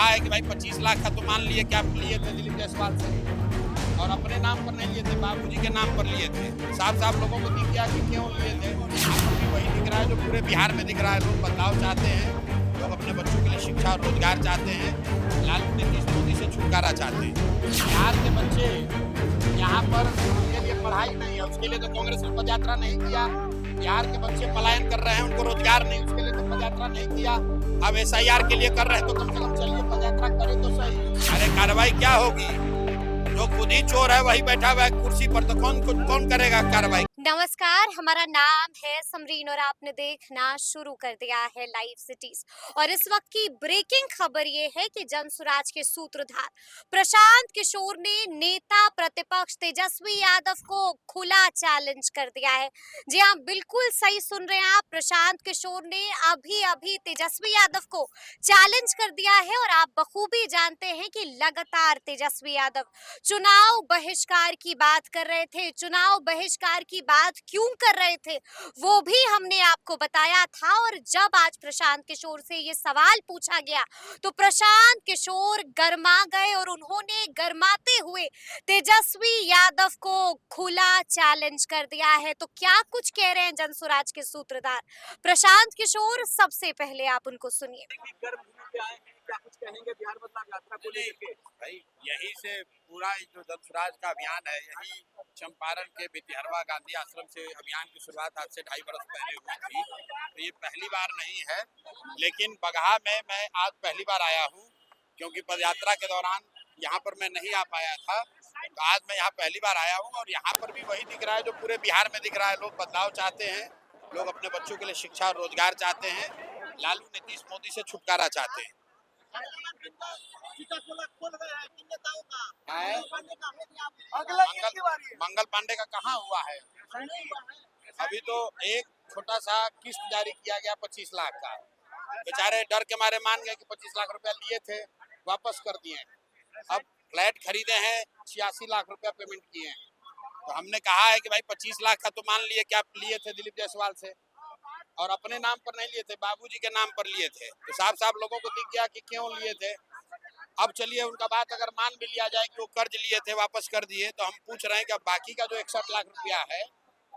है कि भाई 25 लाख का तो मान लिए कि आप लिए थे दिलीप जायसवाल से, और अपने नाम पर नहीं लिए थे, बाबूजी के नाम पर लिए थे। साफ साफ लोगों को दिख गया कि क्यों लिए थे। यहाँ पर भी वही दिख रहा है जो पूरे बिहार में दिख रहा है। लोग बदलाव चाहते हैं, लोग अपने बच्चों के लिए शिक्षा और रोजगार चाहते हैं, लालू नीतीश मोदी से छुटकारा चाहते हैं। बिहार के बच्चे यहाँ पर उनके लिए पढ़ाई नहीं है, उसके लिए तो कांग्रेस ने पदयात्रा नहीं किया। बिहार के बच्चे पलायन कर रहे हैं, उनको रोजगार नहीं, उसके लिए तो पदयात्रा नहीं किया। अब SIR के लिए कर रहे हैं तो कम से कम चलिए पदयात्रा करें तो सही। अरे कार्रवाई क्या होगी? जो खुद ही चोर है वही बैठा हुआ है कुर्सी पर, तो कौन करेगा कार्रवाई? नमस्कार, हमारा नाम है समरीन और आपने देखना शुरू कर दिया है लाइव सिटीज। और इस वक्त की ब्रेकिंग खबर ये है कि जनसुराज के सूत्रधार प्रशांत किशोर ने नेता प्रतिपक्ष तेजस्वी यादव को खुला चैलेंज कर दिया है। जी हाँ, बिल्कुल सही सुन रहे हैं आप, प्रशांत किशोर ने अभी अभी तेजस्वी यादव को चैलेंज कर दिया है। और आप बखूबी जानते हैं कि लगातार तेजस्वी यादव चुनाव बहिष्कार की बात कर रहे थे। चुनाव बहिष्कार की बात क्यों कर रहे थे वो भी हमने आपको बताया था। और जब आज प्रशांत किशोर से ये सवाल पूछा गया तो प्रशांत किशोर गरमा गए और उन्होंने गरमाते हुए तेजस्वी यादव को खुला चैलेंज कर दिया है। तो क्या कुछ कह रहे हैं जनसुराज के सूत्रधार प्रशांत किशोर, सबसे पहले आप उनको सुनिए। क्या कुछ कहेंगे बिहार बदलाव यात्रा को लेकर? भाई यही से पूरा जो जनसुराज का अभियान है, यही चंपारण के भितिहरवा गांधी आश्रम से अभियान की शुरुआत आज से 2.5 बरस पहले हुई थी। तो ये पहली बार नहीं है, लेकिन बगहा में मैं आज पहली बार आया हूँ, क्योंकि पदयात्रा के दौरान यहाँ पर मैं नहीं आ पाया था। तो आज मैं यहाँ पहली बार आया हूँ और यहाँ पर भी वही दिख रहा है जो पूरे बिहार में दिख रहा है। लोग बदलाव चाहते हैं, लोग अपने बच्चों के लिए शिक्षा और रोजगार चाहते हैं, लालू नीतीश मोदी से छुटकारा चाहते हैं। मंगल पांडे का कहाँ हुआ है? अभी तो एक छोटा सा किस्त जारी किया गया 25 लाख का। बेचारे डर के मारे मान गए कि 25 लाख रुपया लिए थे, वापस कर दिए। अब फ्लैट खरीदे हैं, 86 लाख रुपया पेमेंट किए हैं। तो हमने कहा है कि भाई 25 लाख का तो मान लिए कि आप लिए थे दिलीप जायसवाल से, और अपने नाम पर नहीं लिए थे, बाबूजी के नाम पर लिए थे। तो साफ साफ लोगों को दिख गया कि क्यों लिए थे। अब चलिए उनका बात अगर मान भी लिया जाए कि वो कर्ज लिए थे वापस कर दिए, तो हम पूछ रहे हैं कि बाकी का जो 61 लाख रुपया है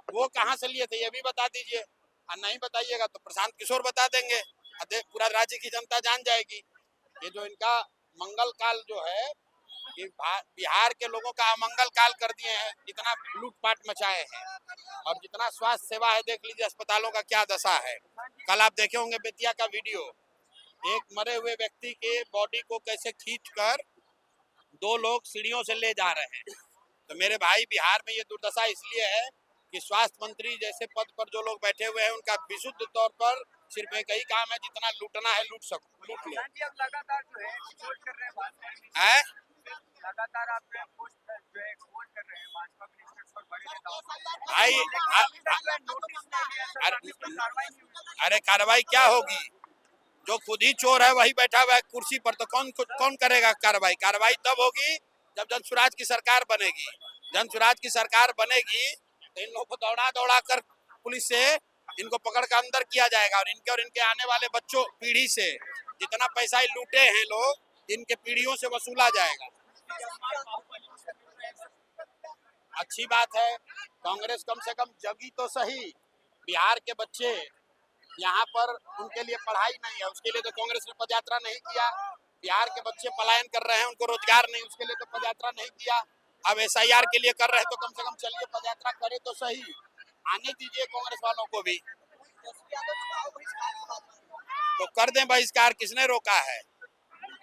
वो कहाँ से लिए थे ये भी बता दीजिए। और नहीं बताइएगा तो प्रशांत किशोर बता देंगे, पूरा राज्य की जनता जान जाएगी। ये जो इनका मंगल काल जो है, ये बिहार के लोगों का अमंगल काल कर दिए हैं। जितना लूटपाट मचाए हैं और जितना स्वास्थ्य सेवा है, देख लीजिए अस्पतालों का क्या दशा है। कल आप देखे होंगे बेतिया का वीडियो, एक मरे हुए व्यक्ति के बॉडी को कैसे खींचकर 2 लोग सीढ़ियों से ले जा रहे हैं। तो मेरे भाई, बिहार में ये दुर्दशा इसलिए है कि स्वास्थ्य मंत्री जैसे पद पर जो लोग बैठे हुए हैं, उनका विशुद्ध तौर पर सिर्फ एक ही काम है, जितना लूटना है लूट लो। लगातार जो है खोज कर रहे हैं, लगातार आप खोज कर रहे हैं भाजपा के बड़े नेताओं भाई। अरे कार्रवाई क्या होगी? जो खुद ही चोर है वही बैठा हुआ है कुर्सी पर, तो कौन करेगा कार्रवाई? कार्रवाई तब होगी जब जनसुराज की सरकार बनेगी। जनसुराज की सरकार बनेगी तो इन लोगों को दौड़ा दौड़ा कर पुलिस से इनको पकड़ कर अंदर किया जाएगा, और इनके आने वाले बच्चों पीढ़ी से जितना पैसा लूटे हैं लोग, इनके पीढ़ियों से वसूला जाएगा। अच्छी बात है, कांग्रेस कम से कम जगी तो सही। बिहार के बच्चे यहाँ पर, उनके लिए पढ़ाई नहीं है, उसके लिए तो कांग्रेस ने पदयात्रा नहीं किया। बिहार के बच्चे पलायन कर रहे हैं, उनको रोजगार नहीं, उसके लिए तो पदयात्रा नहीं किया। अब SIR के लिए कर रहे हैं तो कम से कम चलिए पदयात्रा करें तो सही। आने दीजिए कांग्रेस वालों को भी, तो कर दें बहिष्कार। किसने रोका है?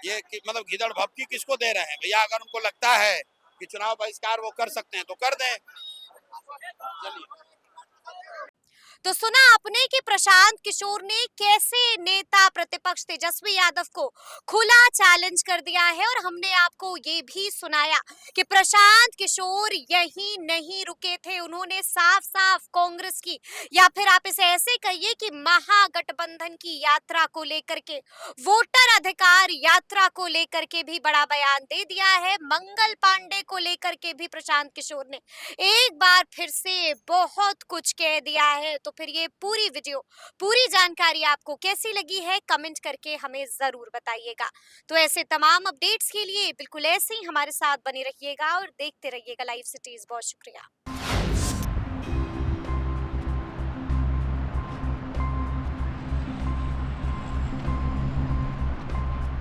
ये मतलब गिदड़ भपकी किसको दे रहे हैं भैया? अगर उनको लगता है कि चुनाव बहिष्कार वो कर सकते हैं तो कर दें। चलिए, तो सुना आपने कि प्रशांत किशोर ने कैसे नेता प्रतिपक्ष तेजस्वी यादव को खुला चैलेंज कर दिया है। और हमने आपको ये भी सुनाया कि प्रशांत किशोर यही नहीं रुके थे, उन्होंने साफ साफ कांग्रेस की, या फिर आप इसे ऐसे कहिए कि महागठबंधन की यात्रा को लेकर के, वोटर अधिकार यात्रा को लेकर के भी बड़ा बयान दे दिया है। मंगल पांडे को लेकर के भी प्रशांत किशोर ने एक बार फिर से बहुत कुछ कह दिया है। तो फिर ये पूरी वीडियो, पूरी जानकारी आपको कैसी लगी है कमेंट करके हमें जरूर बताइएगा। तो ऐसे तमाम अपडेट्स के लिए बिल्कुल ऐसे ही हमारे साथ बने रहिएगा और देखते रहिएगा लाइव सिटीज। बहुत शुक्रिया।